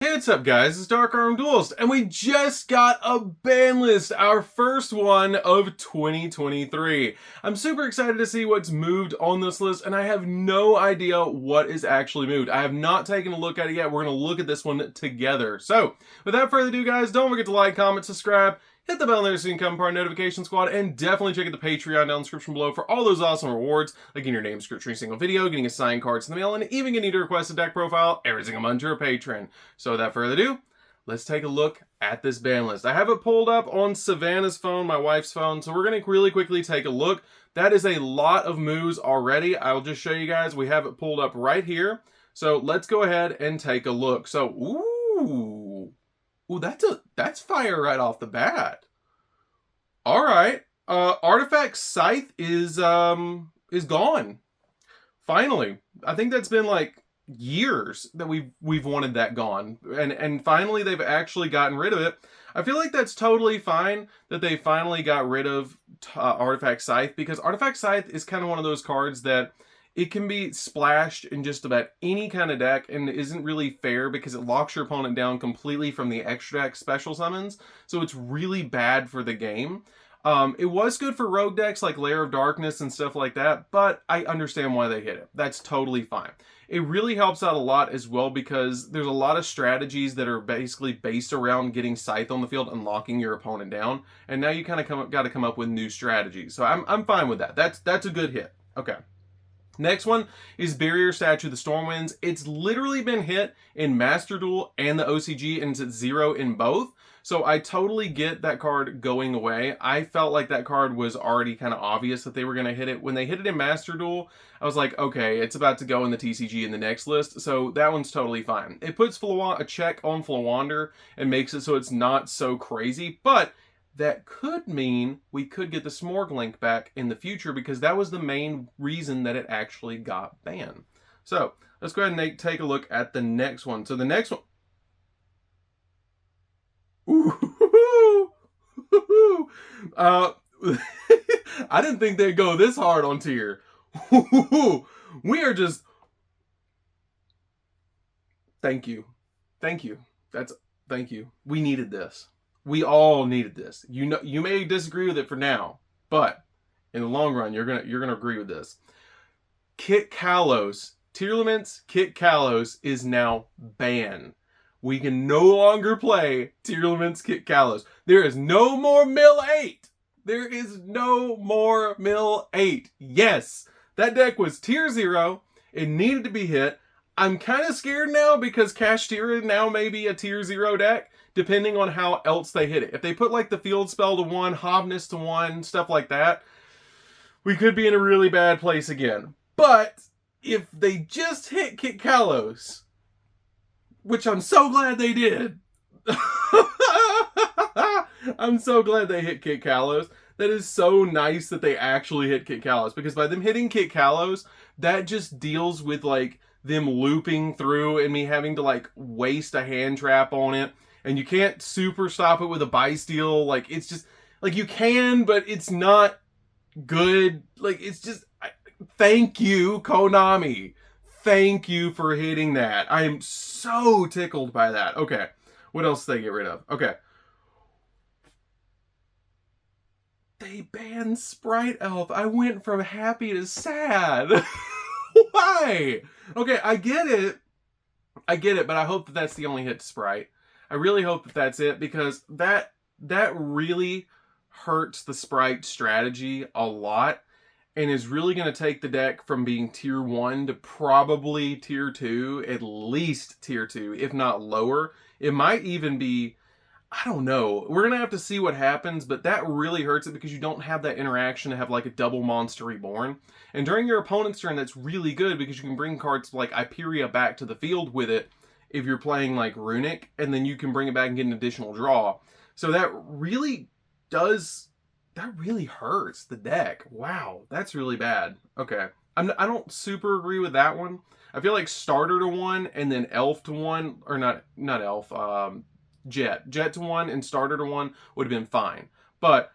Hey, what's up guys, it's DarkArmedDuelist, and we just got a ban list, our first one of 2023. I'm super excited to see what's moved on this list, and I have no idea what is actually moved. I have not taken a look at it yet. We're going to look at this one together. So, without further ado guys, don't forget to like, comment, subscribe, hit the bell there so you can become part of the notification squad, and definitely check out the Patreon down in the description below for all those awesome rewards, like getting your name script every single video, getting assigned cards in the mail, and even getting to request a deck profile every single month you're a patron. So without further ado, let's take a look at this ban list. I have it pulled up on Savannah's phone, my wife's phone, so we're going to really quickly take a look. That is a lot of moves already. I'll just show you guys. We have it pulled up right here. So let's go ahead and take a look. So, ooh, that's fire right off the bat. All right, Artifact Scythe is gone. Finally, I think that's been like years that we've wanted that gone, and finally they've actually gotten rid of it. I feel like that's totally fine that they finally got rid of Artifact Scythe, because Artifact Scythe is kind of one of those cards that it can be splashed in just about any kind of deck and isn't really fair because it locks your opponent down completely from the extra deck special summons, so it's really bad for the game. It was good for rogue decks like Lair of Darkness and stuff like that, but I understand why they hit it. That's totally fine. It really helps out a lot as well because there's a lot of strategies that are basically based around getting Scythe on the field and locking your opponent down, and now you kind of got to come up with new strategies. So I'm fine with that. That's a good hit. Okay. Next one is Barrier Statue of the Stormwinds. It's literally been hit in Master Duel and the OCG, and it's at 0 in both. So I totally get that card going away. I felt like that card was already kind of obvious that they were going to hit it. When they hit it in Master Duel, I was like, okay, it's about to go in the TCG in the next list. So that one's totally fine. It puts a check on Flawander and makes it so it's not so crazy, but that could mean we could get the Smorg link back in the future because that was the main reason that it actually got banned. So let's go ahead and take a look at the next one. So the next one... Ooh, I didn't think they'd go this hard on tier. We are just... Thank you. Thank you. Thank you. We needed this. We all needed this. You know, you may disagree with it for now, but in the long run, you're gonna agree with this. Kit Kalos, Tearlament's Kit Kalos is now banned. We can no longer play Tearlament's Kit Kalos. There is no more Mill 8. There is no more Mill 8. Yes, that deck was tier 0. It needed to be hit. I'm kind of scared now because Kashtira now may be a tier 0 deck, depending on how else they hit it. If they put like the Field Spell to 1, Hobness to 1, stuff like that, we could be in a really bad place again. But if they just hit Kit Kalos, which I'm so glad they did. I'm so glad they hit Kit Kalos. That is so nice that they actually hit Kit Kalos, because by them hitting Kit Kalos, that just deals with like them looping through and me having to like waste a hand trap on it. And you can't super stop it with a Bysteel. Like, it's just, like, you can, but it's not good. Like, it's just, thank you, Konami. Thank you for hitting that. I am so tickled by that. Okay, what else did they get rid of? Okay. They banned Sprite Elf. I went from happy to sad. Why? Okay, I get it, but I hope that that's the only hit to Sprite. I really hope that that's it, because that really hurts the Sprite strategy a lot and is really going to take the deck from being tier 1 to probably tier 2, at least tier 2, if not lower. It might even be, I don't know. We're going to have to see what happens, but that really hurts it because you don't have that interaction to have like a double Monster Reborn. And during your opponent's turn, that's really good because you can bring cards like Iperia back to the field with it if you're playing like Runic, and then you can bring it back and get an additional draw. So that really hurts the deck. Wow, that's really bad. Okay, I don't super agree with that one. I feel like Starter to 1 and then Elf to 1, or not Elf, Jet to 1 and Starter to 1 would have been fine. But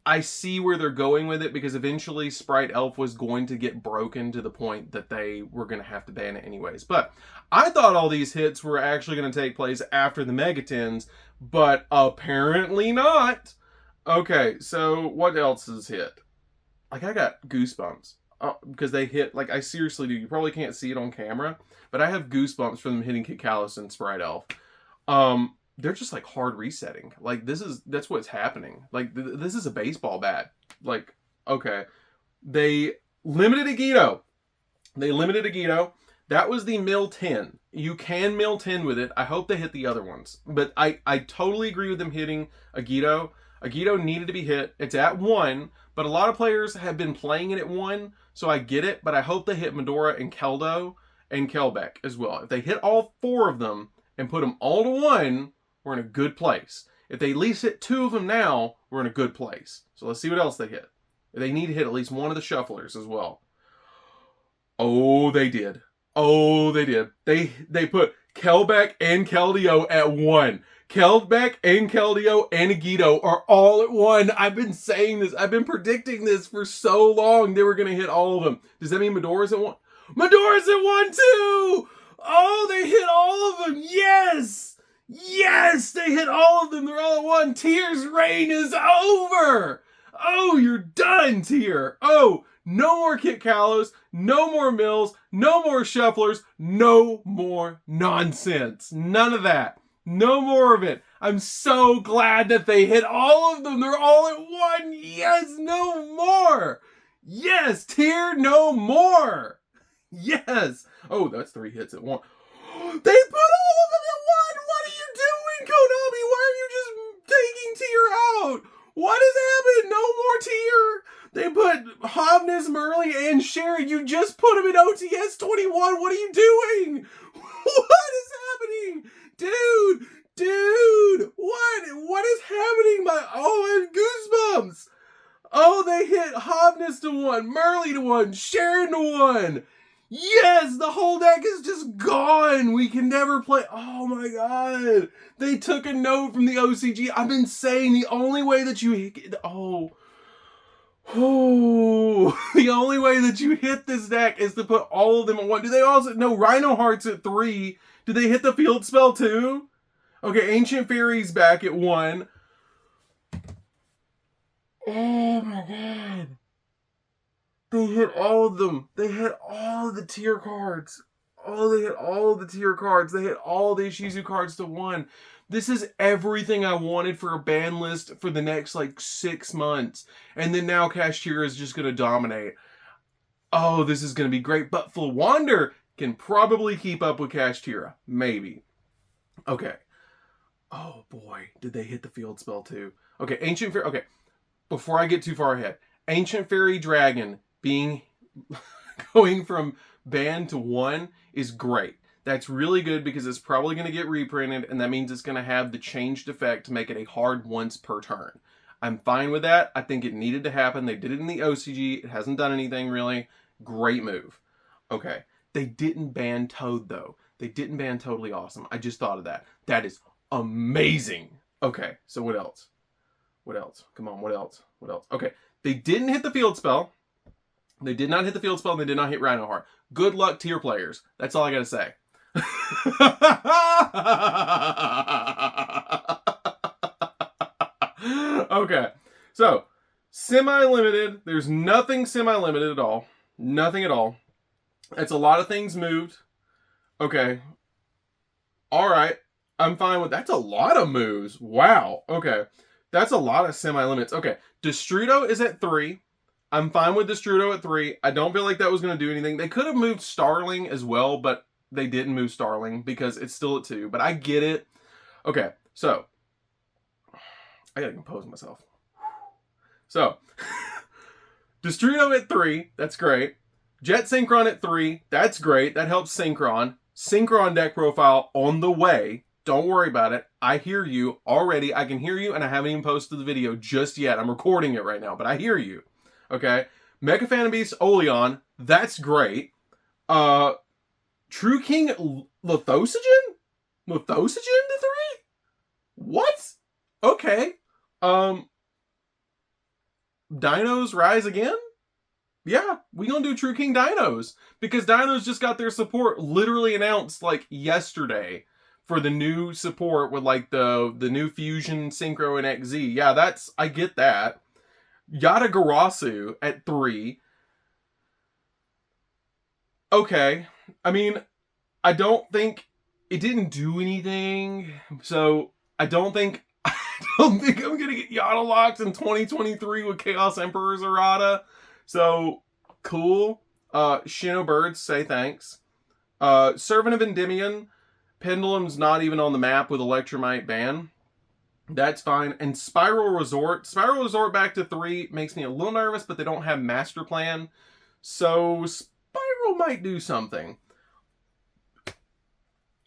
I see where they're going with it, because eventually Sprite Elf was going to get broken to the point that they were going to have to ban it anyways. But I thought all these hits were actually going to take place after the Megatins, but apparently not. Okay, so what else is hit? Like, I got goosebumps. Because they hit, like, I seriously do. You probably can't see it on camera, but I have goosebumps from them hitting Kid Callus and Sprite Elf. They're just like hard resetting. Like, that's what's happening. Like, this is a baseball bat. Like, okay. They limited Yugioh. That was the mill 10. You can mill 10 with it. I hope they hit the other ones. But I totally agree with them hitting Yugioh. Yugioh needed to be hit. It's at 1, but a lot of players have been playing it at 1, so I get it. But I hope they hit Medora and Keldo and Kelbeck as well. If they hit all 4 of them and put them all to 1, we're in a good place. If they at least hit 2 of them now, we're in a good place. So let's see what else they hit. They need to hit at least one of the shufflers as well. Oh, they did. Oh, they did. They put Kelbeck and Keldeo at 1. Kelbeck and Keldeo and Yugioh are all at 1. I've been saying this. I've been predicting this for so long. They were going to hit all of them. Does that mean Medora's at 1? Medora's at 1 too! Oh, they hit all of them. Yes! Yes! They hit all of them. They're all at 1. Tier's reign is over! Oh, you're done, Tier. Oh, no more Kit Callus, no more mills, no more shufflers, no more nonsense. None of that. No more of it. I'm so glad that they hit all of them. They're all at 1. Yes, no more. Yes, Tier, no more. Yes. Oh, that's 3 hits at 1. They put all of them at 1. What are you doing, Konami? Why are you just taking Tier out? What has happened? No more Tier. They put Hovness, Merly, and Sharon. You just put them in OTS 21. What are you doing? What is happening? Dude, what is happening? I have goosebumps. Oh, they hit Hovness to 1, Merly to 1, Sharon to 1. Yes, the whole deck is just gone. We can never play. Oh my god. They took a note from the OCG. I've been saying the only way that you hit, the only way that you hit this deck is to put all of them at 1. Do they also, no, Rhino Hearts at 3. Did they hit the field spell too? Okay, Ancient Fairy's back at 1. Oh my god. They hit all of them. They hit all of the tier cards. Oh, they hit all of the tier cards. They hit all the Ishizu cards to 1. This is everything I wanted for a ban list for the next, like, 6 months. And then now Kashtira is just going to dominate. Oh, this is going to be great. But Flawander can probably keep up with Kashtira. Maybe. Okay. Oh, boy. Did they hit the field spell, too? Okay, Ancient Fairy. Okay. Before I get too far ahead. Ancient Fairy Dragon going from ban to 1 is great. That's really good because it's probably going to get reprinted, and that means it's going to have the changed effect to make it a hard once per turn. I'm fine with that. I think it needed to happen. They did it in the OCG. It hasn't done anything really. Great move. Okay. They didn't ban Toad, though. They didn't ban Totally Awesome. I just thought of that. That is amazing. Okay. So what else? What else? Come on. What else? What else? Okay. They didn't hit the field spell. They did not hit the field spell, and they did not hit Rhino Heart. Good luck, tier players. That's all I gotta say. Okay. So, semi-limited. There's nothing semi-limited at all. Nothing at all. It's a lot of things moved. Okay. Alright. I'm fine with... That's a lot of moves. Wow. Okay. That's a lot of semi-limits. Okay. Destrudo is at 3. I'm fine with Destrudo at 3. I don't feel like that was going to do anything. They could have moved Starling as well, but they didn't move Starling because it's still at 2. But I get it. Okay, so. I gotta compose myself. So. Destrudo at 3. That's great. Jet Synchron at 3. That's great. That helps Synchron. Synchron deck profile on the way. Don't worry about it. I hear you already. I can hear you, and I haven't even posted the video just yet. I'm recording it right now, but I hear you. Okay. Mecha Phantom Beast Oleon. That's great. True King Lithosogen? Lithosogen to 3? What? Okay. Dinos rise again? Yeah, we gonna do True King Dinos. Because Dinos just got their support literally announced like yesterday for the new support with like the new Fusion, Synchro, and XZ. Yeah, I get that. Yatagarasu at 3. Okay. I mean, I don't think it didn't do anything. So I don't think I'm gonna get Yada locked in 2023 with Chaos Emperor's errata. So cool. Shino Birds say thanks. Servant of Endymion. Pendulum's not even on the map with Electromite ban. That's fine. And Spiral Resort. Spiral Resort back to 3 makes me a little nervous, but they don't have Master Plan. So Spiral might do something.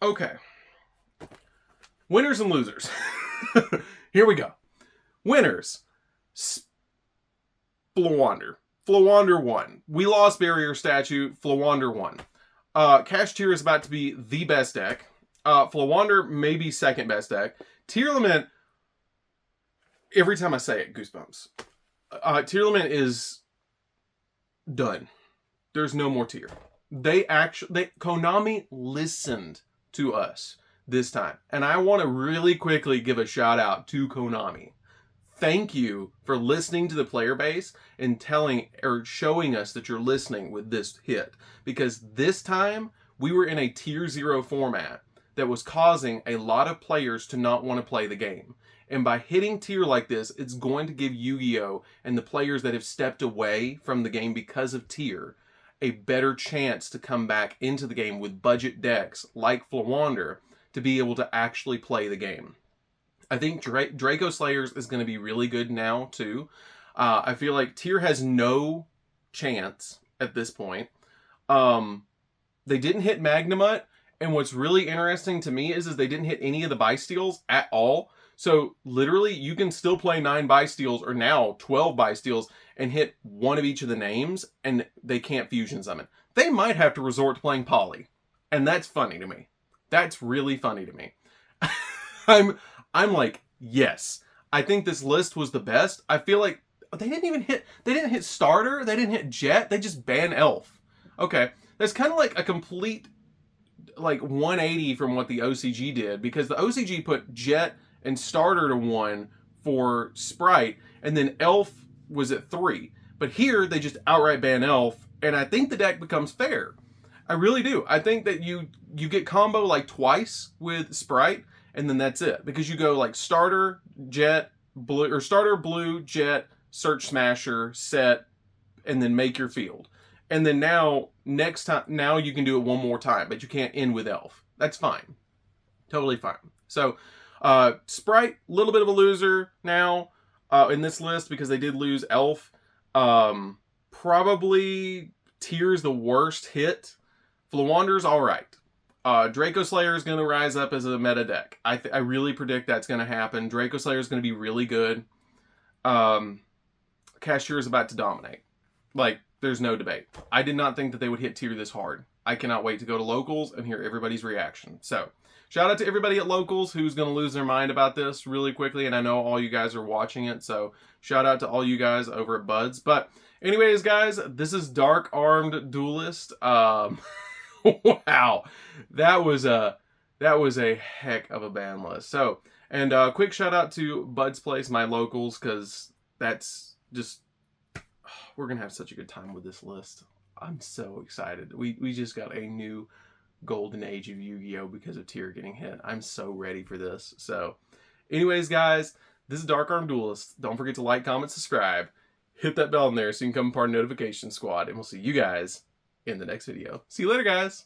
Okay. Winners and losers. Here we go. Winners. Flowander. Flowander won. We lost Barrier Statue. Flowander won. Cash Tier is about to be the best deck. Flowander may be second best deck. Tearlament, every time I say it, goosebumps. Tearlament is done. There's no more tier. Konami listened to us this time. And I want to really quickly give a shout out to Konami. Thank you for listening to the player base and telling or showing us that you're listening with this hit. Because this time we were in a tier 0 format that was causing a lot of players to not want to play the game. And by hitting tier like this, it's going to give Yu-Gi-Oh! And the players that have stepped away from the game because of tier a better chance to come back into the game with budget decks like Flowander to be able to actually play the game. I think Draco Slayers is going to be really good now, too. I feel like tier has no chance at this point. They didn't hit Magnamut, and what's really interesting to me is they didn't hit any of the Bysteals at all. So, literally, you can still play 9 Bysteals, or now 12 Bysteals, and hit one of each of the names, and they can't fusion summon. They might have to resort to playing Poly, and that's funny to me. That's really funny to me. I'm like, yes. I think this list was the best. I feel like they didn't hit starter, they didn't hit jet, they just ban elf. Okay, that's kind of like a complete like 180 from what the OCG did, because the OCG put jet and starter to 1 for Sprite, and then elf was at 3. But here they just outright ban elf, and I think the deck becomes fair. I really do. I think that you get combo like twice with Sprite, and then that's it. Because you go like starter, jet, blue, or starter, blue, jet, search smasher, set, and then make your field. And then now, next time, now you can do it one more time, but you can't end with elf. That's fine. Totally fine. So, Sprite, a little bit of a loser now in this list because they did lose elf. Probably tier's the worst hit. Flowander's all right. Draco Slayer is going to rise up as a meta deck. I really predict that's going to happen. Draco Slayer is going to be really good. Cashier is about to dominate. Like, there's no debate. I did not think that they would hit tier this hard. I cannot wait to go to locals and hear everybody's reaction. So, shout out to everybody at locals who's going to lose their mind about this really quickly. And I know all you guys are watching it. So, shout out to all you guys over at Buds. But anyways, guys, this is DarkArmedDuelist. Wow, that was a heck of a ban list. So, and quick shout out to Bud's Place, my locals, because that's just, we're gonna have such a good time with this list. I'm so excited. We just got a new golden age of Yu-Gi-Oh because of tier getting hit. I'm so ready for this. So, anyways, guys, this is DarkArmedDuelist. Don't forget to like, comment, subscribe, hit that bell in there so you can become part of the notification squad, and we'll see you guys in the next video. See you later, guys.